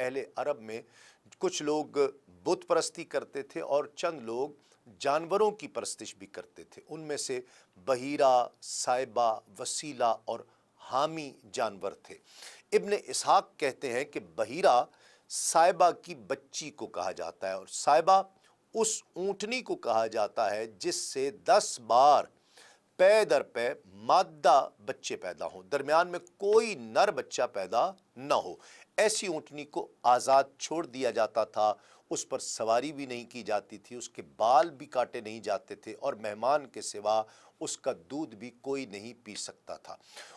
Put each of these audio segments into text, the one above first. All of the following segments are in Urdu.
اہل عرب میں کچھ لوگ بت پرستی کرتے تھے اور چند لوگ جانوروں کی پرستش بھی کرتے تھے۔ ان میں سے بحیرہ، صائبہ، وسیلہ اور حامی جانور تھے۔ ابن اسحاق کہتے ہیں کہ بحیرہ صائبہ کی بچی کو کہا جاتا ہے، اور صائبہ اس اونٹنی کو کہا جاتا ہے جس سے 10 بار پے در پے مادہ بچے پیدا ہوں، درمیان میں کوئی نر بچہ پیدا نہ ہو۔ ایسی اونٹنی کو آزاد چھوڑ دیا جاتا تھا، اس پر سواری بھی نہیں کی جاتی تھی، اس کے بال بھی کاٹے نہیں جاتے تھے، اور مہمان کے سوا اس کا دودھ بھی کوئی نہیں پی سکتا تھا۔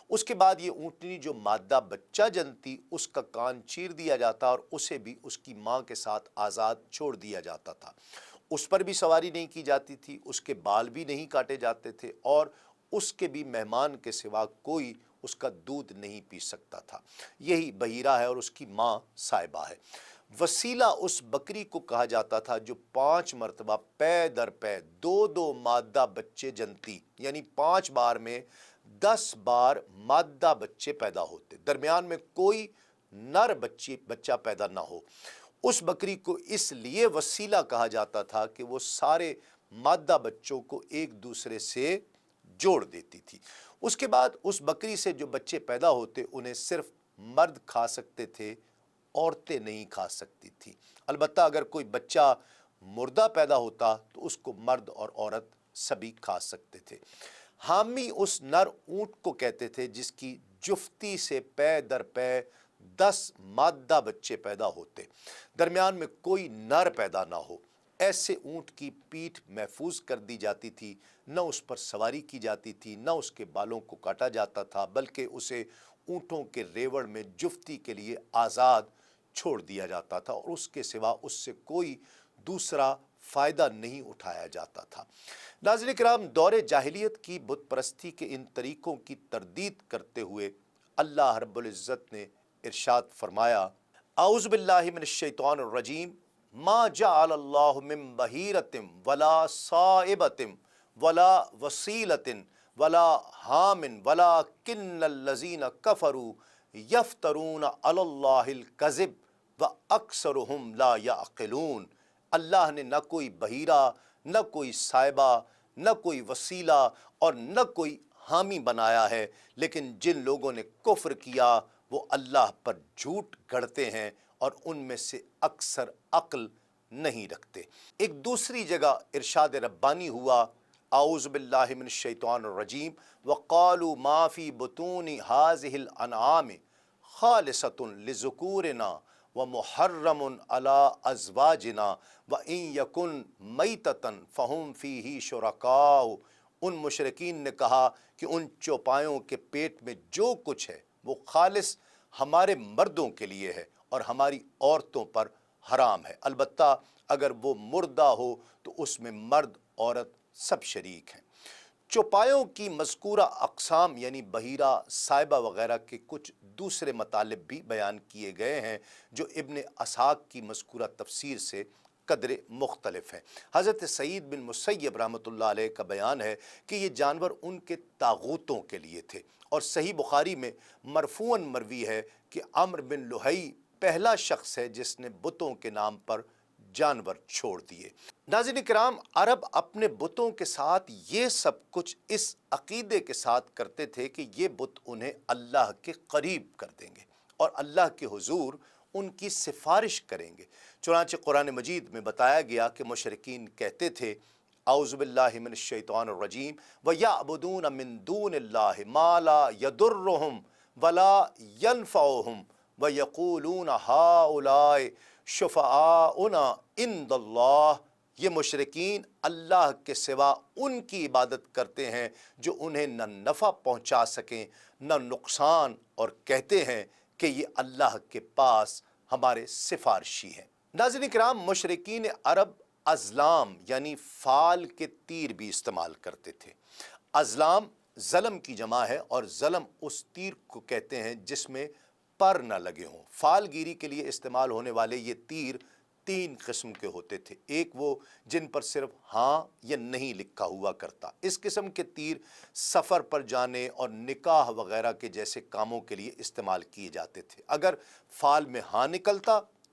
اس کے بعد یہ اونٹنی جو مادہ بچہ جنتی، اس کا کان چیر دیا جاتا اور اسے بھی اس کی ماں کے ساتھ آزاد چھوڑ دیا جاتا تھا۔ اس پر بھی سواری نہیں کی جاتی تھی، اس کے بال بھی نہیں کاٹے جاتے تھے، اور اس کے بھی مہمان کے سوا کوئی اس کا دودھ نہیں پی سکتا تھا۔ یہی بحیرہ ہے اور اس کی ماں صائبہ ہے۔ وسیلہ اس بکری کو کہا جاتا تھا جو 5 مرتبہ پے در پے 2 مادہ بچے جنتی، یعنی 5 بار میں 10 بار مادہ بچے پیدا ہوتے، درمیان میں کوئی نر بچہ پیدا نہ ہو۔ اس بکری کو اس لیے وسیلہ کہا جاتا تھا کہ وہ سارے مادہ بچوں کو ایک دوسرے سے جوڑ دیتی تھی۔ اس کے بعد اس بکری سے جو بچے پیدا ہوتے انہیں صرف مرد کھا سکتے تھے، عورتیں نہیں کھا سکتی تھی۔ البتہ اگر کوئی بچہ مردہ پیدا ہوتا تو اس کو مرد اور عورت سبھی کھا سکتے تھے۔ حامی اس نر اونٹ کو کہتے تھے جس کی جفتی سے پے در پے 10 مادہ بچے پیدا ہوتے، درمیان میں کوئی نر پیدا نہ ہو۔ ایسے اونٹ کی پیٹھ محفوظ کر دی جاتی تھی، نہ اس پر سواری کی جاتی تھی، نہ اس کے بالوں کو کاٹا جاتا تھا، بلکہ اسے اونٹوں کے ریوڑ میں جفتی کے لیے آزاد چھوڑ دیا جاتا تھا، اور اس کے سوا اس سے کوئی دوسرا فائدہ نہیں اٹھایا جاتا تھا۔ ناظرین کرام، دور جاہلیت کی بت پرستی کے ان طریقوں کی تردید کرتے ہوئے اللہ رب العزت نے ارشاد فرمایا، اعوذ باللہ من الشیطان الرجیم، ما جعل اللہ من بحیرۃ ولا صائبۃ ولا وسیلۃ ولا حام ولکن الذین کفروا یفترون علی اللہ الکذب واکثرہم لا یعقلون۔ اللہ نے نہ کوئی بحیرہ، نہ کوئی صائبہ، نہ کوئی وسیلہ اور نہ کوئی حامی بنایا ہے، لیکن جن لوگوں نے کفر کیا وہ اللہ پر جھوٹ گھڑتے ہیں اور ان میں سے اکثر عقل نہیں رکھتے۔ ایک دوسری جگہ ارشاد ربانی ہوا، اعوذ باللہ من الشیطان الرجیم، وقالوا ما فی بطون هذه الانعام خالصۃ لذکورنا ومحرم علی ازواجنا وان یکن میتۃ فہم فیہ شرکاء۔ ان مشرکین نے کہا کہ ان چوپایوں کے پیٹ میں جو کچھ ہے وہ خالص ہمارے مردوں کے لیے ہے اور ہماری عورتوں پر حرام ہے، البتہ اگر وہ مردہ ہو تو اس میں مرد عورت سب شریک ہیں۔ چوپایوں کی مذکورہ اقسام یعنی بحیرہ، صائبہ وغیرہ کے کچھ دوسرے مطالب بھی بیان کیے گئے ہیں جو ابن اسحاق کی مذکورہ تفسیر سے قدر مختلف ہیں۔ حضرت سعید بن مسیب رحمۃ اللہ علیہ کا بیان ہے کہ یہ جانور ان کے طاغوتوں کے لیے تھے، اور صحیح بخاری میں مرفوعاً مروی ہے کہ عمرو بن لہی پہلا شخص ہے جس نے بتوں کے نام پر جانور چھوڑ دیے۔ ناظرین کرام، عرب اپنے بتوں کے ساتھ یہ سب کچھ اس عقیدے کے ساتھ کرتے تھے کہ یہ بت انہیں اللہ کے قریب کر دیں گے اور اللہ کے حضور ان کی سفارش کریں گے۔ چنانچہ قرآن مجید میں بتایا گیا کہ مشرکین کہتے تھے، اعوذ باللہ من الشیطان الرجیم، وَيَعْبُدُونَ مِن دُونِ اللَّهِ مَا لَا يَضُرُّهُمْ وَلَا يَنْفَعُهُمْ وَيَقُولُونَ هَؤُلَاءِ شُفَعَاؤُنَا عِندَ اللَّهِ۔ یہ مشرکین اللہ کے سوا ان کی عبادت کرتے ہیں جو انہیں نہ نفع پہنچا سکیں نہ نقصان، اور کہتے ہیں کہ یہ اللہ کے پاس ہمارے سفارشی ہیں۔ ناظرین کرام، مشرکین عرب ازلام یعنی فال کے تیر بھی استعمال کرتے تھے۔ ازلام ظلم کی جمع ہے، اور ظلم اس تیر کو کہتے ہیں جس میں پر نہ لگے ہوں۔ فال گیری کے لیے استعمال ہونے والے یہ تیر 3 قسم کے ہوتے تھے۔ ایک وہ جن پر صرف ہاں یا نہیں لکھا ہوا کرتا، اس قسم کے تیر سفر پر جانے اور نکاح وغیرہ کے جیسے کاموں کے لیے استعمال کیے جاتے تھے۔ اگر فال میں ہاں نکلتا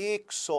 100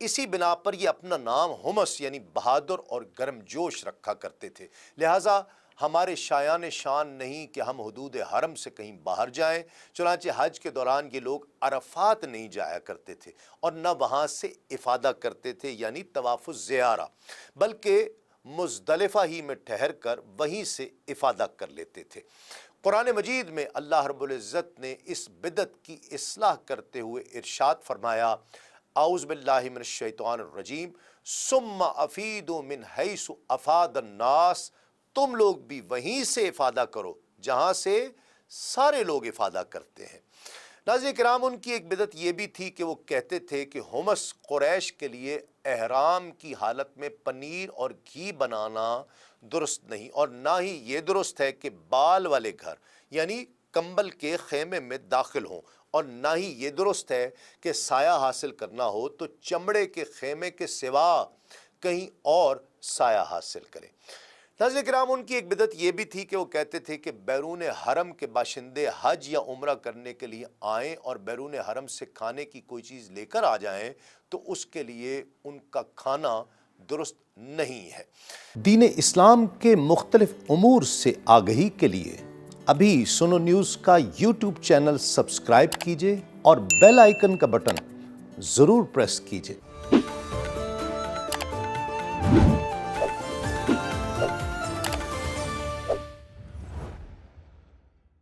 اسی بنا پر یہ اپنا نام حمص یعنی بہادر اور گرم جوش رکھا کرتے تھے۔ لہٰذا ہمارے شایان شان نہیں کہ ہم حدود حرم سے کہیں باہر جائیں، چنانچہ حج کے دوران یہ لوگ عرفات نہیں جایا کرتے تھے اور نہ وہاں سے افادہ کرتے تھے یعنی طواف الزیارہ، بلکہ مزدلفہ ہی میں ٹھہر کر وہیں سے افادہ کر لیتے تھے۔ قرآن مجید میں اللہ رب العزت نے اس بدعت کی اصلاح کرتے ہوئے ارشاد فرمایا، اعوذ باللہ من الشیطان الرجیم، ثم افیدوا من حیث افاد الناس، تم لوگ بھی وہیں سے افادہ کرو جہاں سے سارے لوگ افادہ کرتے ہیں۔ ناظرین کرام، ان کی ایک بدعت یہ بھی تھی کہ وہ کہتے تھے کہ حمص قریش کے لیے احرام کی حالت میں پنیر اور گھی بنانا درست نہیں، اور نہ ہی یہ درست ہے کہ بال والے گھر یعنی کمبل کے خیمے میں داخل ہوں، اور نہ ہی یہ درست ہے کہ سایہ حاصل کرنا ہو تو چمڑے کے خیمے کے سوا کہیں اور سایہ حاصل کریں۔ ناظرین کرام، ان کی ایک بدعت یہ بھی تھی کہ وہ کہتے تھے کہ بیرون حرم کے باشندے حج یا عمرہ کرنے کے لیے آئیں اور بیرون حرم سے کھانے کی کوئی چیز لے کر آ جائیں تو اس کے لیے ان کا کھانا درست نہیں ہے۔ دین اسلام کے مختلف امور سے آگہی کے لیے ابھی سنو نیوز کا یوٹیوب چینل سبسکرائب کیجئے اور بیل آئیکن کا بٹن ضرور پریس کیجئے۔